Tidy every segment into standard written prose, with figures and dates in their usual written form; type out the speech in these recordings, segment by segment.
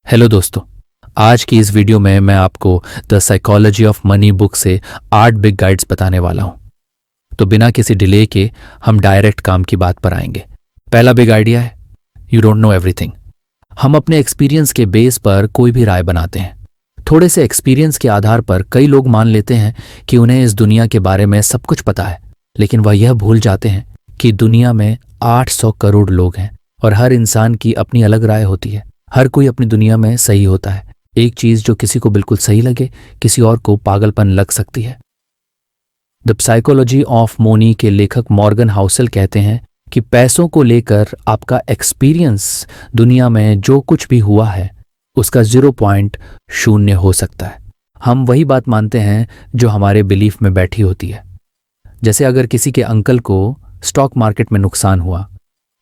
Hello दोस्तों। आज की इस वीडियो में मैं आपको the psychology of money book से 8 बिग गाइड्स बताने वाला हूं। तो बिना किसी डिले के हम डायरेक्ट काम की बात पर आएंगे। पहला बिग आइडिया है, यू डोंट नो एवरीथिंग। हम अपने एक्सपीरियंस के बेस पर कोई भी राय बनाते हैं। थोड़े से एक्सपीरियंस के आधार पर कई लोग मान लेते हैं कि उन्हें इस दुनिया के बारे में सब कुछ पता है, लेकिन वह यह भूल जाते हैं कि दुनिया में 800 करोड़ लोग हैं और हर इंसान की अपनी अलग राय होती है। हर कोई अपनी दुनिया में सही होता है। एक चीज जो किसी को बिल्कुल सही लगे, किसी और को पागलपन लग सकती है। द साइकोलॉजी ऑफ मनी के लेखक मॉर्गन हाउसेल कहते हैं कि पैसों को लेकर आपका एक्सपीरियंस दुनिया में जो कुछ भी हुआ है उसका 0.0 हो सकता है। हम वही बात मानते हैं जो हमारे बिलीफ में बैठी होती है। जैसे अगर किसी के अंकल को स्टॉक मार्केट में नुकसान हुआ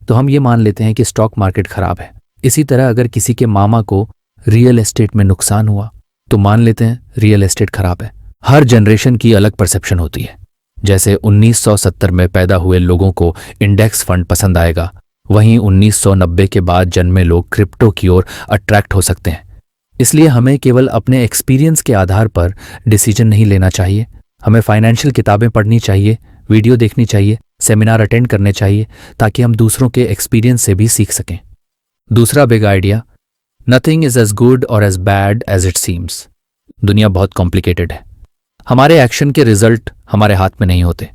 तो हम ये मान लेते हैं कि स्टॉक मार्केट खराब है। इसी तरह अगर किसी के मामा को रियल एस्टेट में नुकसान हुआ तो मान लेते हैं रियल एस्टेट खराब है। हर जनरेशन की अलग परसेप्शन होती है। जैसे 1970 में पैदा हुए लोगों को इंडेक्स फंड पसंद आएगा, वहीं 1990 के बाद जन्मे लोग क्रिप्टो की ओर अट्रैक्ट हो सकते हैं। इसलिए हमें केवल अपने एक्सपीरियंस के आधार पर डिसीजन नहीं लेना चाहिए। हमें फाइनेंशियल किताबें पढ़नी चाहिए, वीडियो देखनी चाहिए, सेमिनार अटेंड करने चाहिए, ताकि हम दूसरों के एक्सपीरियंस से भी सीख सकें। दूसरा big idea, nothing is as good or as bad as it seems. दुनिया बहुत कॉम्प्लिकेटेड है। हमारे एक्शन के रिजल्ट हमारे हाथ में नहीं होते।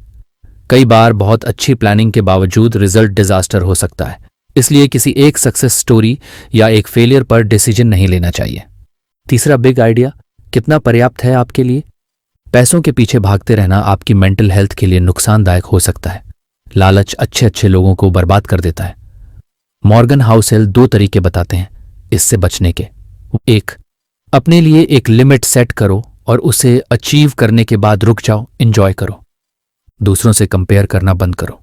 कई बार बहुत अच्छी प्लानिंग के बावजूद रिजल्ट डिजास्टर हो सकता है। इसलिए किसी एक सक्सेस स्टोरी या एक फेलियर पर डिसीजन नहीं लेना चाहिए। तीसरा बिग आइडिया, कितना पर्याप्त है आपके लिए? पैसों के पीछे भागते रहना आपकी मेंटल हेल्थ के लिए नुकसानदायक हो सकता है। लालच अच्छे अच्छे लोगों को बर्बाद कर देता है। मॉर्गन हाउसेल 2 तरीके बताते हैं इससे बचने के। 1, अपने लिए एक लिमिट सेट करो और उसे अचीव करने के बाद रुक जाओ, एंजॉय करो। दूसरों से कंपेयर करना बंद करो।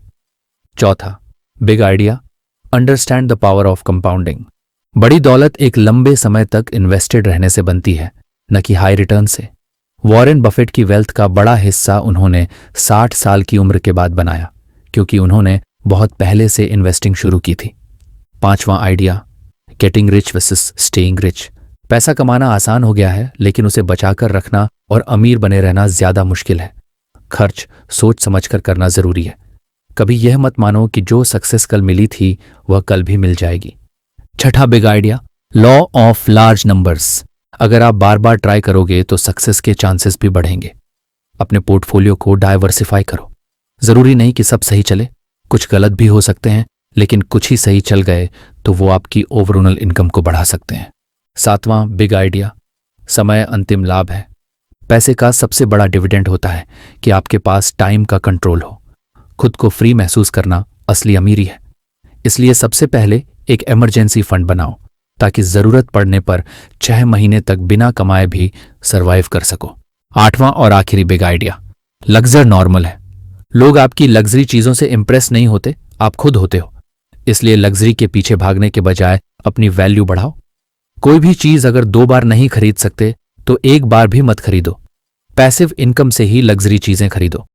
चौथा big idea, understand the power of compounding. बड़ी दौलत एक लंबे समय तक इन्वेस्टेड रहने से बनती है, न कि हाई रिटर्न से। वॉरेन बफेट की वेल्थ का बड़ा हिस्सा उन्होंने 60 साल की उम्र के बाद बनाया, क्योंकि उन्होंने बहुत पहले से इन्वेस्टिंग शुरू की थी। 5वां idea, getting rich versus staying rich. पैसा कमाना आसान हो गया है, लेकिन उसे बचाकर रखना और अमीर बने रहना ज्यादा मुश्किल है। खर्च सोच समझकर करना जरूरी है। कभी यह मत मानो कि जो सक्सेस कल मिली थी वह कल भी मिल जाएगी। छठा big idea, law of large numbers. अगर आप बार बार ट्राई करोगे तो सक्सेस के चांसेस भी बढ़ेंगे। अपने पोर्टफोलियो को डाइवर्सिफाई करो। जरूरी नहीं कि सब सही चले, कुछ गलत भी हो सकते हैं, लेकिन कुछ ही सही चल गए तो वो आपकी ओवरऑल इनकम को बढ़ा सकते हैं। 7वां बिग आइडिया, समय अंतिम लाभ है। पैसे का सबसे बड़ा डिविडेंड होता है कि आपके पास टाइम का कंट्रोल हो। खुद को फ्री महसूस करना असली अमीरी है। इसलिए सबसे पहले एक इमरजेंसी फंड बनाओ, ताकि जरूरत पड़ने पर 6 महीने तक बिना कमाए भी सरवाइव कर सको। 8वां और आखिरी बिग आइडिया, लग्जर नॉर्मल है। लोग आपकी लग्जरी चीजों से इंप्रेस नहीं होते, आप खुद होते हो। इसलिए लग्जरी के पीछे भागने के बजाय अपनी वैल्यू बढ़ाओ। कोई भी चीज अगर 2 बार नहीं खरीद सकते तो एक बार भी मत खरीदो। पैसिव इनकम से ही लग्जरी चीजें खरीदो।